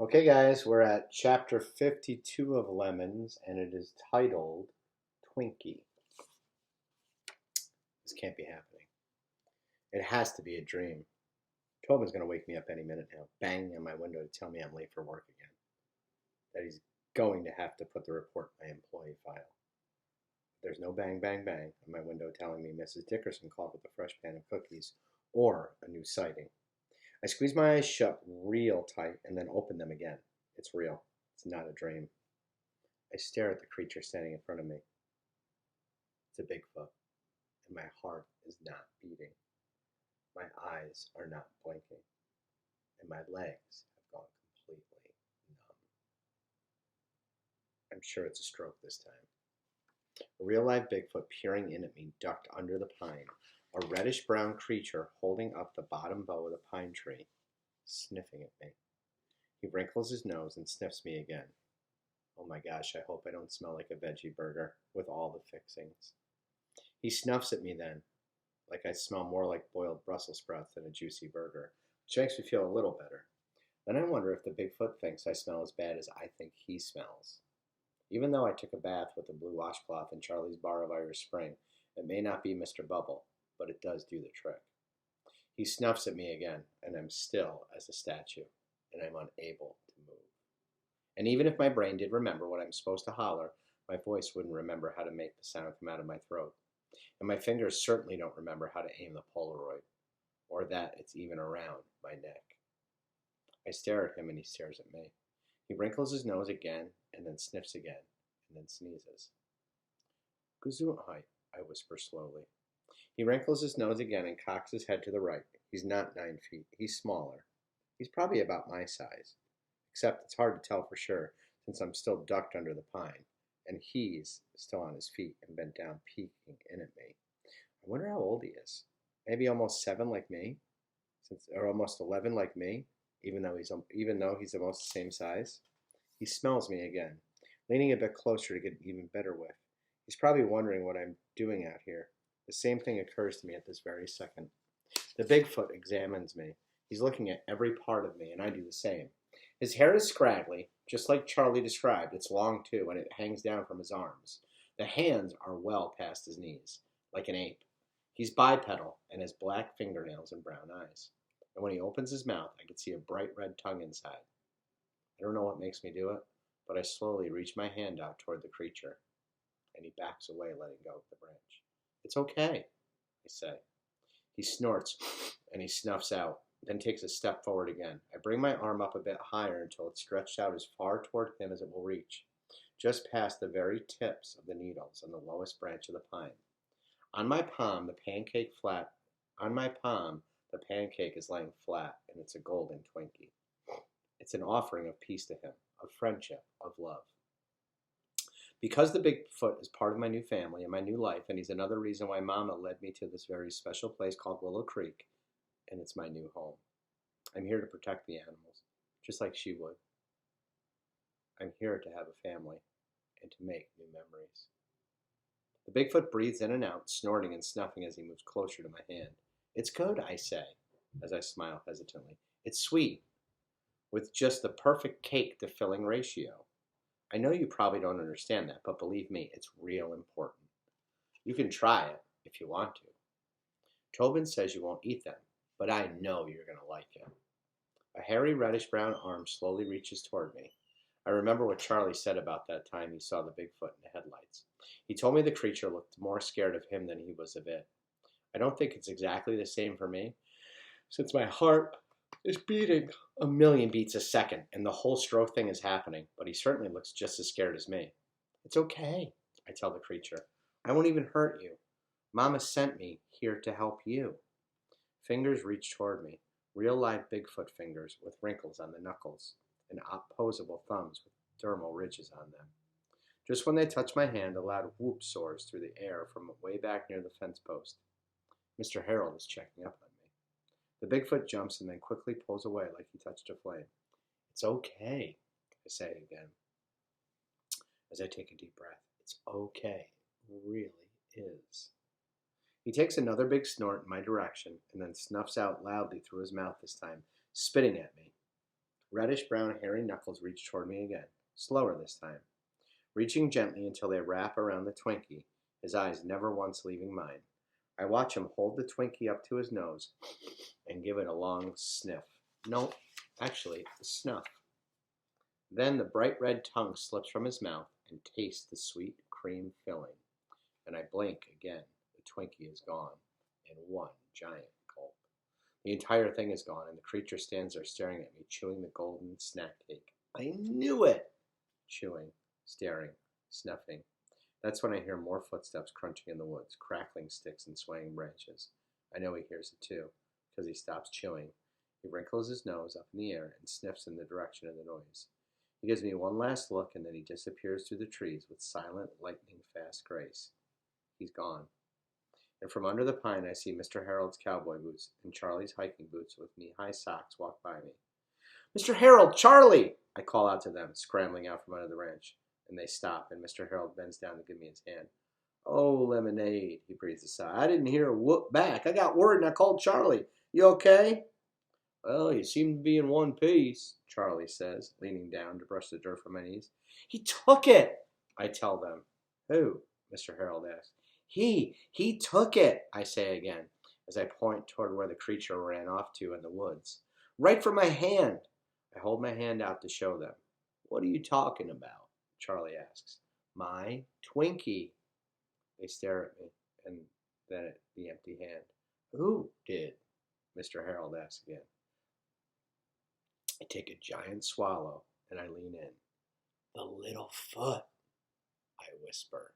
Okay, guys, we're at chapter 52 of Lemons, and it is titled Twinkie. This can't be happening. It has to be a dream. Tobin's going to wake me up any minute now, banging on my window to tell me I'm late for work again. That he's going to have to put the report in my employee file. There's no bang, bang, bang on my window telling me Mrs. Dickerson called with a fresh pan of cookies or a new sighting. I squeeze my eyes shut real tight and then open them again. It's real. It's not a dream. I stare at the creature standing in front of me. It's a Bigfoot, and my heart is not beating. My eyes are not blinking, and my legs have gone completely numb. I'm sure it's a stroke this time. A real live Bigfoot peering in at me ducked under the pine, a reddish-brown creature holding up the bottom bough of the pine tree, sniffing at me. He wrinkles his nose and sniffs me again. Oh my gosh, I hope I don't smell like a veggie burger with all the fixings. He snuffs at me then, like I smell more like boiled Brussels sprouts than a juicy burger, which makes me feel a little better. Then I wonder if the Bigfoot thinks I smell as bad as I think he smells. Even though I took a bath with a blue washcloth in Charlie's Bar of Irish Spring, it may not be Mr. Bubble, but it does do the trick. He snuffs at me again, and I'm still as a statue, and I'm unable to move. And even if my brain did remember what I'm supposed to holler, my voice wouldn't remember how to make the sound come out of my throat. And my fingers certainly don't remember how to aim the Polaroid, or that it's even around my neck. I stare at him and he stares at me. He wrinkles his nose again, and then sniffs again, and then sneezes. Gesundheit, I whisper slowly. He wrinkles his nose again and cocks his head to the right. He's not 9 feet. He's smaller. He's probably about my size, except it's hard to tell for sure since I'm still ducked under the pine, and he's still on his feet and bent down peeking in at me. I wonder how old he is. Maybe almost 7 like me, or almost 11 like me, even though he's almost the same size. He smells me again, leaning a bit closer to get an even better whiff. He's probably wondering what I'm doing out here. The same thing occurs to me at this very second. The Bigfoot examines me. He's looking at every part of me, and I do the same. His hair is scraggly, just like Charlie described. It's long, too, and it hangs down from his arms. The hands are well past his knees, like an ape. He's bipedal and has black fingernails and brown eyes. And when he opens his mouth, I can see a bright red tongue inside. I don't know what makes me do it, but I slowly reach my hand out toward the creature, and he backs away, letting go of the branch. It's okay, I say. He snorts, and he snuffs out, then takes a step forward again. I bring my arm up a bit higher until it's stretched out as far toward him as it will reach, just past the very tips of the needles on the lowest branch of the pine. On my palm, the pancake is laying flat, and it's a golden Twinkie. It's an offering of peace to him, of friendship, of love. Because the Bigfoot is part of my new family and my new life, and he's another reason why Mama led me to this very special place called Willow Creek, and it's my new home. I'm here to protect the animals, just like she would. I'm here to have a family and to make new memories. The Bigfoot breathes in and out, snorting and snuffing as he moves closer to my hand. It's good, I say, as I smile hesitantly. It's sweet, with just the perfect cake-to-filling ratio. I know you probably don't understand that, but believe me, it's real important. You can try it if you want to. Tobin says you won't eat them, but I know you're going to like it. A hairy reddish-brown arm slowly reaches toward me. I remember what Charlie said about that time he saw the Bigfoot in the headlights. He told me the creature looked more scared of him than he was of it. I don't think it's exactly the same for me, since my heart is beating a million beats a second, and the whole stroke thing is happening, but he certainly looks just as scared as me. It's okay, I tell the creature. I won't even hurt you. Mama sent me here to help you. Fingers reach toward me, real live Bigfoot fingers with wrinkles on the knuckles and opposable thumbs with dermal ridges on them. Just when they touch my hand, a loud whoop soars through the air from way back near the fence post. Mr. Harold is checking up on me. The Bigfoot jumps and then quickly pulls away like he touched a flame. It's okay, I say again, as I take a deep breath. It's okay. It really is. He takes another big snort in my direction and then snuffs out loudly through his mouth this time, spitting at me. Reddish-brown hairy knuckles reach toward me again, slower this time, reaching gently until they wrap around the Twinkie, his eyes never once leaving mine. I watch him hold the Twinkie up to his nose and give it a long sniff. No, actually, a snuff. Then the bright red tongue slips from his mouth and tastes the sweet cream filling. And I blink again. The Twinkie is gone in one giant gulp. The entire thing is gone, and the creature stands there staring at me, chewing the golden snack cake. I knew it! Chewing, staring, snuffing. That's when I hear more footsteps crunching in the woods, crackling sticks and swaying branches. I know he hears it too, because he stops chewing. He wrinkles his nose up in the air and sniffs in the direction of the noise. He gives me one last look, and then he disappears through the trees with silent, lightning-fast grace. He's gone. And from under the pine I see Mr. Harold's cowboy boots and Charlie's hiking boots with knee-high socks walk by me. "Mr. Harold! Charlie!" I call out to them, scrambling out from under the ranch. And they stop, and Mr. Harold bends down to give me his hand. "Oh, Lemonade," he breathes a sigh. "I didn't hear a whoop back. I got word and I called Charlie. You okay?" "Well, you seem to be in one piece," Charlie says, leaning down to brush the dirt from my knees. "He took it," I tell them. "Who?" Mr. Harold asks. He took it," I say again, as I point toward where the creature ran off to in the woods. "Right from my hand." I hold my hand out to show them. "What are you talking about?" Charlie asks. "My Twinkie." They stare at me, and then at the empty hand. "Who did?" Mr. Harold asks again. I take a giant swallow, and I lean in. "The little foot," I whisper.